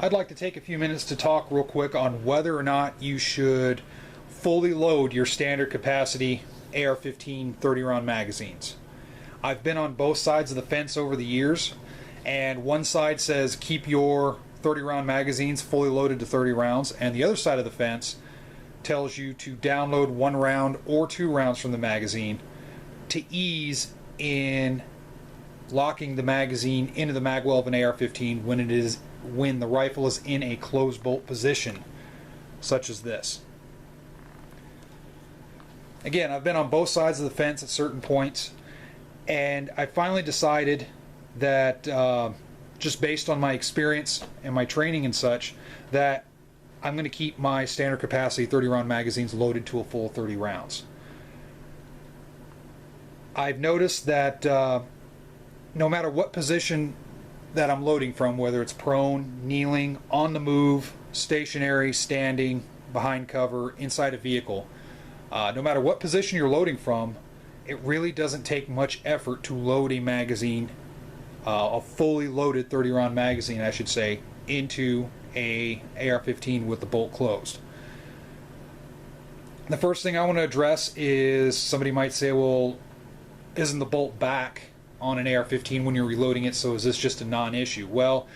I'd like to take a few minutes to talk real quick on whether or not you should fully load your standard capacity AR-15 30-round magazines. I've been on both sides of the fence over the years, and one side says keep your 30-round magazines fully loaded to 30 rounds, and the other side of the fence tells you to download 1 round or 2 rounds from the magazine to ease in locking the magazine into the mag well of an AR-15 when the rifle is in a closed bolt position, such as this. Again, I've been on both sides of the fence at certain points, and I finally decided that just based on my experience and my training and such, that I'm going to keep my standard capacity 30-round magazines loaded to a full 30 rounds. I've noticed that no matter what position that I'm loading from, whether it's prone, kneeling, on the move, stationary, standing, behind cover, inside a vehicle, no matter what position you're loading from, it really doesn't take much effort to load a magazine, a fully loaded 30-round magazine, I should say, into a AR-15 with the bolt closed. The first thing I want to address is somebody might say, well, isn't the bolt back on an AR-15 when you're reloading it, so is this just a non-issue? Well,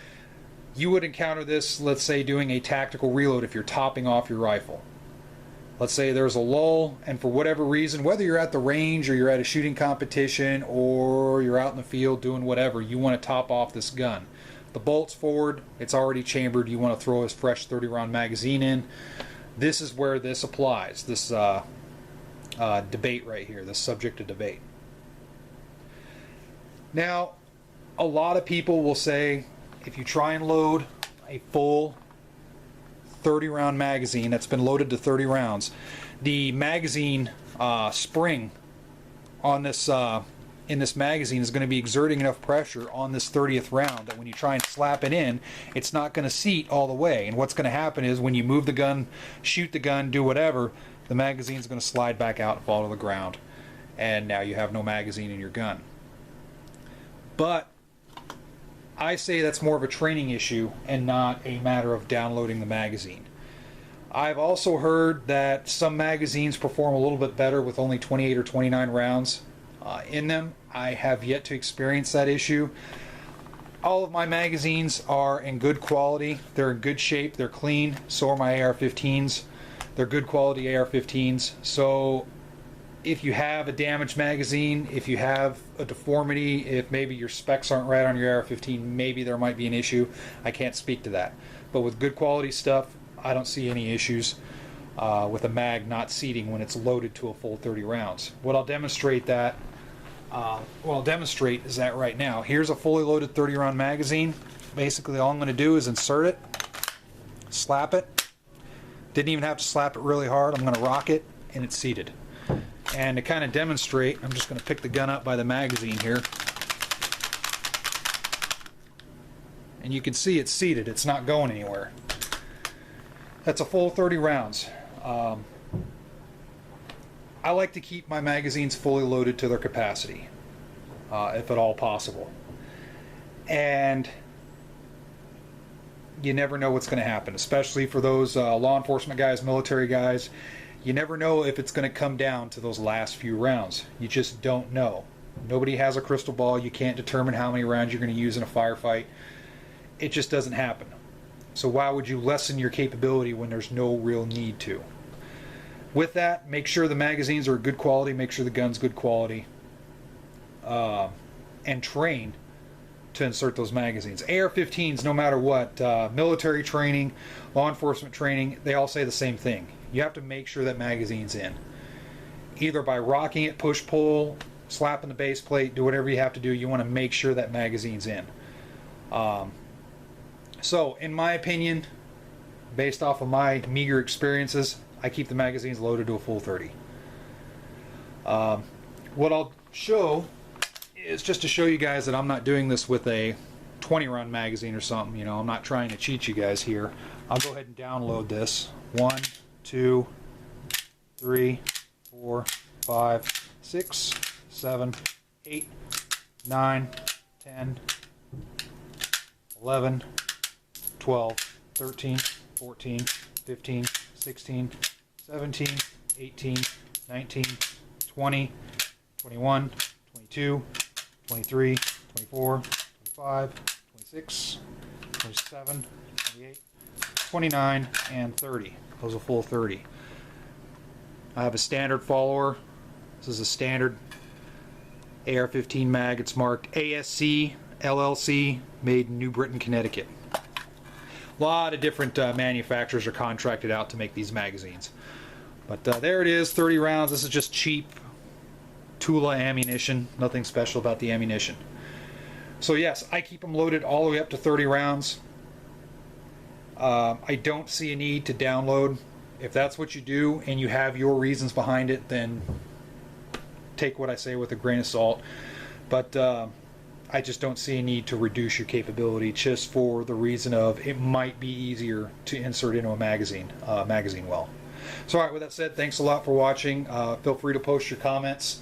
you would encounter this, let's say, doing a tactical reload if you're topping off your rifle. Let's say there's a lull, and for whatever reason, whether you're at the range or you're at a shooting competition or you're out in the field doing whatever, you want to top off this gun. The bolt's forward, it's already chambered, you want to throw a fresh 30-round magazine in. This is where this applies, this debate right here, this subject of debate. Now, a lot of people will say if you try and load a full 30-round magazine that's been loaded to 30 rounds, the magazine spring on this in this magazine is going to be exerting enough pressure on this 30th round that when you try and slap it in, it's not going to seat all the way. And what's going to happen is when you move the gun, shoot the gun, do whatever, the magazine is going to slide back out and fall to the ground, and now you have no magazine in your gun. But I say that's more of a training issue and not a matter of downloading the magazine. I've also heard that some magazines perform a little bit better with only 28 or 29 rounds in them. I have yet to experience that issue. All of my magazines are in good quality. They're in good shape. They're clean. So are my AR-15s. They're good quality AR-15s. So if you have a damaged magazine, if you have a deformity, if maybe your specs aren't right on your AR-15, maybe there might be an issue. I can't speak to that. But with good quality stuff, I don't see any issues with a mag not seating when it's loaded to a full 30 rounds. What I'll demonstrate is that right now. Here's a fully loaded 30-round magazine. Basically, all I'm going to do is insert it, slap it. Didn't even have to slap it really hard. I'm going to rock it, and it's seated. And to kind of demonstrate, I'm just going to pick the gun up by the magazine here. And you can see it's seated. It's not going anywhere. That's a full 30 rounds. I like to keep my magazines fully loaded to their capacity, if at all possible. And you never know what's going to happen, especially for those law enforcement guys, military guys. You never know if it's going to come down to those last few rounds. You just don't know. Nobody has a crystal ball. You can't determine how many rounds you're going to use in a firefight. It just doesn't happen. So why would you lessen your capability when there's no real need to? With that, make sure the magazines are good quality, make sure the gun's good quality, and train to insert those magazines. AR-15s, no matter what, military training, law enforcement training, they all say the same thing. You have to make sure that magazine's in. Either by rocking it, push-pull, slapping the base plate, do whatever you have to do, you want to make sure that magazine's in. So, in my opinion, based off of my meager experiences, I keep the magazines loaded to a full 30. What I'll show is just to show you guys that I'm not doing this with a 20-round magazine or something. You know, I'm not trying to cheat you guys here. I'll go ahead and download this. 1, 2, 3, 4, 5, 6, 7, 8, 9, 10, 11, 12, 13, 14, 15, 16, 17, 18, 19, 20, 21, 22, 23, 24, 25, 26, 27, 28, 29, and 30. Those are full 30. I have a standard follower. This is a standard AR-15 mag. It's marked ASC LLC, made in New Britain, Connecticut. A lot of different manufacturers are contracted out to make these magazines. But there it is, 30 rounds. This is just cheap Tula ammunition. Nothing special about the ammunition. So yes, I keep them loaded all the way up to 30 rounds. I don't see a need to download. If that's what you do and you have your reasons behind it, then take what I say with a grain of salt. But I just don't see a need to reduce your capability just for the reason of it might be easier to insert into a magazine well. So alright, with that said, thanks a lot for watching. Feel free to post your comments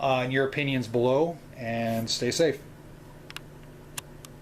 and your opinions below, and stay safe.